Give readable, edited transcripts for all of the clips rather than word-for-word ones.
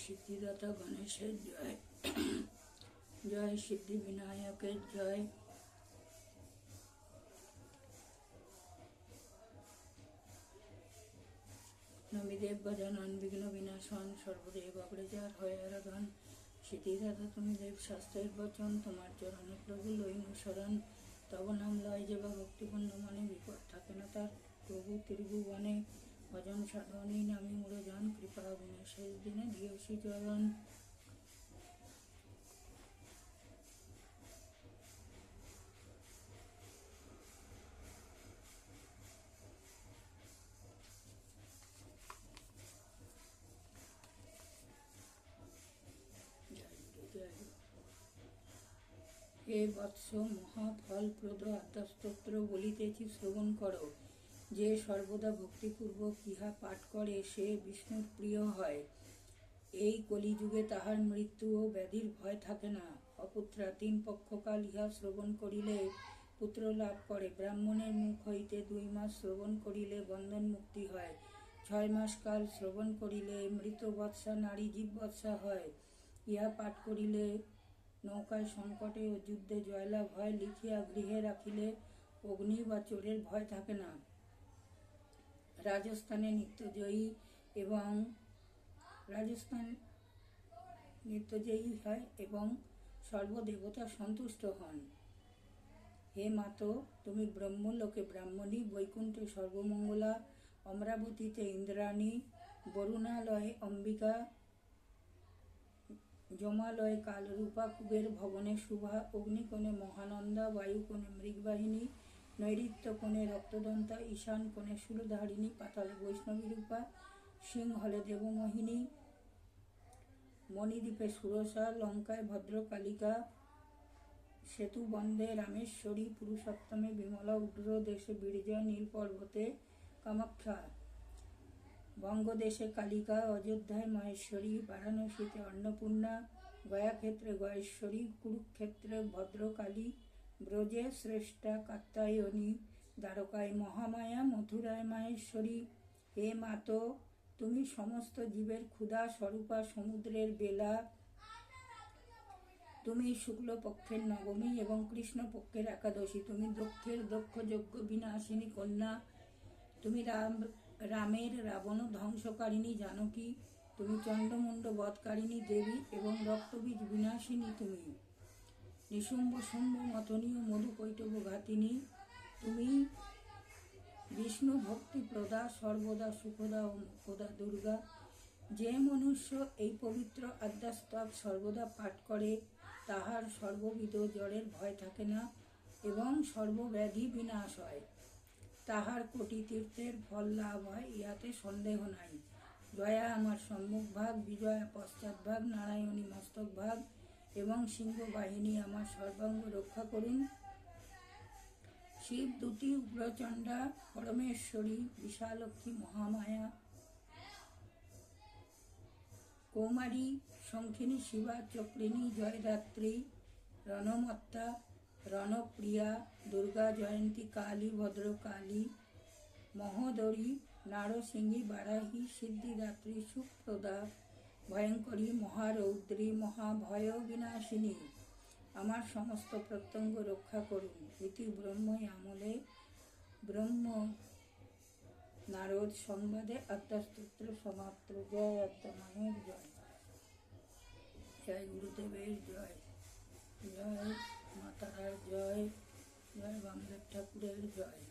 সিদ্ধিদাতা গণেশের জয়। জয় সিদ্ধি বিনায়কের জয়। নমিদেব গজানন বিঘ্ন বিনাশন সর্বদেব অগ্রজার হয় আরাধন। সিদ্ধিদাতা তুমি দেব শাস্ত্রের বচন, তোমার চরণে প্রভু লইনু শরণ। তব নাম লয় যে বা ভক্তিপূর্ণ মনে, বিপদ থাকে না তার প্রভু ত্রিভুবনে। ভজন সাধনী নামে মুরজন, কৃপা বিনে শেষ দিনে দিয়সী চরণ। হে বৎস, মহাফলপ্রদ আত্মাস্তোত্র বলিতেছি শ্রবণ করো। যে সর্বদা ভক্তিপূর্বক ইহা পাঠ করে সে বিষ্ণুর প্রিয় হয়। এই কলিযুগে তাহার মৃত্যু ও ব্যাধির ভয় থাকে না। অপুত্রা 3 পক্ষকাল ইহা শ্রবণ করিলে পুত্র লাভ করে। ব্রাহ্মণের মুখ হইতে 2 মাস শ্রবণ করিলে বন্ধন মুক্তি হয়। 6 মাস কাল শ্রবণ করিলে মৃত বৎসা নারী জীববৎসা হয়। ইহা পাঠ করিলে নৌকায় সংকটে ও যুদ্ধে জয়লাভ হয়। লিখিয়া গৃহে রাখিলে অগ্নি বা চোরের ভয় থাকে না। রাজস্থানে নিত্যজয়ী হয় এবং সর্বদেবতা সন্তুষ্ট হন। হে মাতো, তুমি ব্রহ্মলোকে ব্রাহ্মণী, বৈকুণ্ঠে সর্বমঙ্গলা, অমরাবতীতে ইন্দ্রাণী, বরুণালয়ে অম্বিকা, যমালয়ে কালরূপা, কুবের ভবনে শুভা, অগ্নিকোণে মহানন্দা, বায়ুকোণে মৃগবাহিনী, নৈঋত্য কোণে রক্তদন্তা, ঈশান কোণে শূলধারিণী, পাতালে বৈষ্ণবী রূপা, সিংহলে দেবমোহিনী, মণিদ্বীপে সুরসা, লঙ্কায় ভদ্রকালিকা, সেতুবন্ধে রামেশ্বরী, পুরুষোত্তমে বিমলা, উগ্র দেশে বীর্যা, নীল পর্বতে কামাখ্যা, বঙ্গদেশে কালিকা, অযোধ্যায় মহেশ্বরী, বারাণসীতে অন্নপূর্ণা, গয়াক্ষেত্রে গয়েশ্বরী, কুরুক্ষেত্রে ভদ্রকালী, ব্রজে শ্রেষ্ঠা কাত্যায়নী, দ্বারকায় মহামায়া, মথুরায় মাহেশ্বরী। হে মাতো, তুমি সমস্ত জীবের ক্ষুধা স্বরূপা, সমুদ্রের বেলা। তুমি শুক্লপক্ষের নবমী এবং কৃষ্ণপক্ষের একাদশী। তুমি দক্ষের দক্ষ যজ্ঞ বিনাশিনী কন্যা। তুমি রামের রাবণ ধ্বংসকারিণী জানকী। তুমি চণ্ডমুণ্ড বধকারিণী দেবী এবং রক্তবীজ বিনাশিনী। তুমি নিশুম্ভ শুম্ভ মথনী ও মধুকৈটব ঘাতিনী। তুমি বিষ্ণু ভক্তি প্রদা, সর্বদা সুখদা ও মুখদা দুর্গা। যে মনুষ্য এই পবিত্র আদ্যাস্তব সর্বদা পাঠ করে তাহার সর্ববিধ জ্বরের ভয় থাকে না এবং সর্বব্যাধি বিনাশ হয়। তাহার কোটি তীর্থের ফল লাভ হয়, ইহাতে সন্দেহ নাই। জয়া আমার সম্মুখ ভাগ, বিজয়া পশ্চাৎ ভাগ, নারায়ণী মস্তক ভাগ এবং সিংহ বাহিনী আমার সর্বাঙ্গ রক্ষা করুন। শিব 2টি উগ্রচণ্ডা, পরমেশ্বরী বিশালক্ষী মহামায়া, কৌমারী শঙ্খিনী শিবা, চক্রিণী জয়দাত্রী, রণমত্তা, রণপ্রিয়া, দুর্গা জয়ন্তী, কালী ভদ্রকালী, মহোদরী, নারসিংহী, বারাহী, সিদ্ধিদাত্রী, সুপ্রদা, ভয়ঙ্করী, মহারৌদ্রী, মহাভয় বিনাশিনী আমার সমস্ত প্রত্যঙ্গ রক্ষা করুন। ইতি ব্রহ্মই আমলে ব্রহ্ম নারদ সংবাদে আত্মাস্তোত্র সমাপ্ত। জয় আত্মামায়ের জয়। জয় গুরুদেবের জয়। জয় মা তারার জয়। জয় বামদেব ঠাকুরের জয়।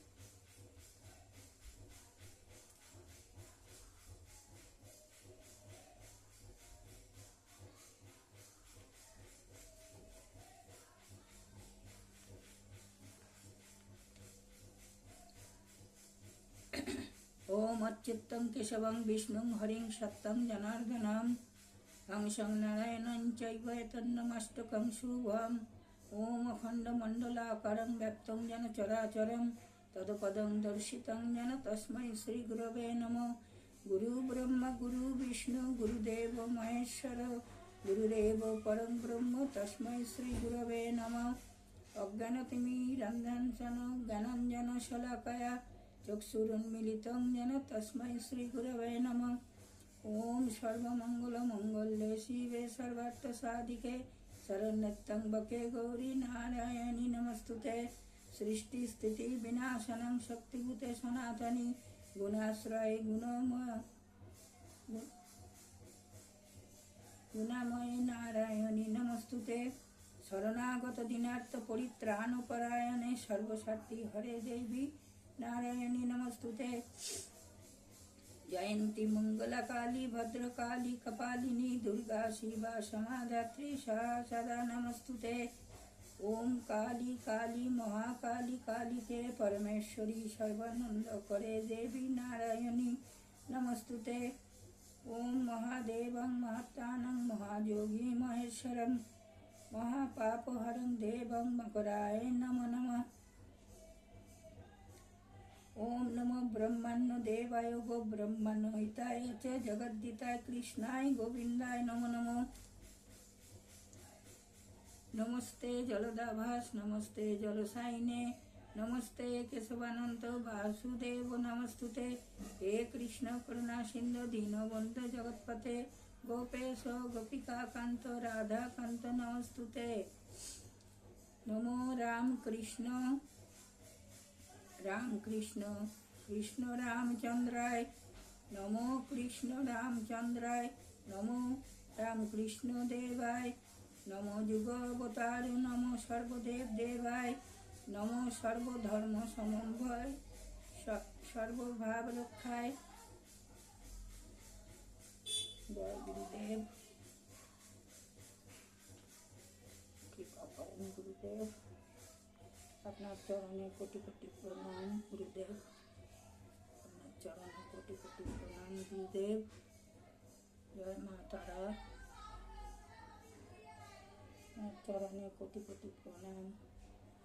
ওম অচ্যুতং কেশবং বিষ্ণুং হরিং সত্যং জনার্দনম হংসং নারায়ণং চৈব তন্নমস্তকং শুভম। ওম অখণ্ডমণ্ডলাকারং ব্যক্তং যেন চরাচরং তদপদং দর্শিতং যেন তস্मै শ্রী গুরবে নমঃ। গুরু ব্রহ্মা গুরু বিষ্ণু গুরুদেব মহেশ্বর গুরুদেব পরং ব্রহ্ম তস্मै শ্রী গুরবে নমঃ। অজ্ঞানতিমিরান্ধস্য জ্ঞানাঞ্জন শলাকয়া চক্ষুরুন্মিলিतं येन तस्मै श्रीगुरवे नमः। ओम सर्वमंगल मंगल्ये शिवे सर्वार्थ साधिके शरण्यत्र्यंबके गौरी नारायणी नमस्तुते। सृष्टि स्थिति विनाशनं शक्तिभूते सनातनी गुणाश्रय गुणामये नारायणी नमस्तुते। शरणागत दीनार्थ परित्राणपरायणे सर्वशक्ति हरे देवी नारायणी नमस्तुते। जयंती मंगला काली भद्रकाली कपालिनी दुर्गा शिवा समाधात्री सदा नमस्तुते। ओम काली काली महाकाली कालिके परमेश्वरी सर्वानंद करे देवी नारायणी नमस्तुते। ओम महादेवं महत्तानं महायोगी महेश्वरं महापापहरं देवं मकराय नमो नमः। ओम नमो ब्रह्मण्य देवाय गो ब्रह्मण्य हिताय च जगद्दिताय कृष्णाय गोविंदाय नमो नमो। नमस्ते जलदाभास नमस्ते जलसाइने नमस्ते केशवानंद वासुदेव नमस्तुते। हे कृष्ण करुणा सिंधु दीनबंधु जगतपते गोपेश गोपिका कांत राधा कांत नमस्तुते। नमो राम कृष्ण कृष्ण रामचंद्राय नमो कृष्ण रामचंद्राय नमो राम कृष्ण देवाय नमो युगावतार नमो सर्वदेव देवाय नमो सर्वधर्म समन्वय सर्वभाव रक्षाय। जय गुरुदेव। कृपा करें गुरुदेव। अपना चरणों कोटि कोटि प्रणाम गुरुदेव। अपना चरणों कोटि कोटि प्रणाम गुरुदेव। जय माता रा। चरणों कोटि कोटि प्रणाम।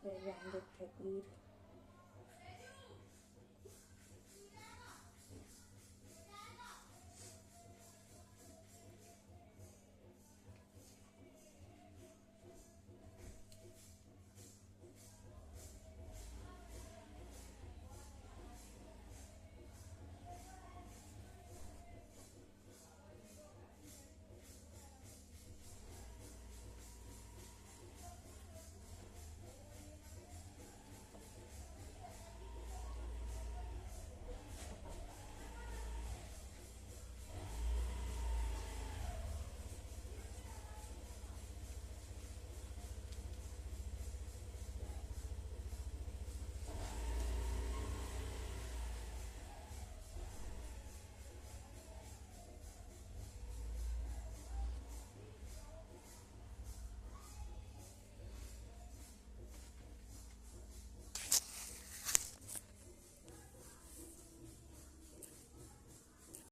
जय रामदेव ठाकुर।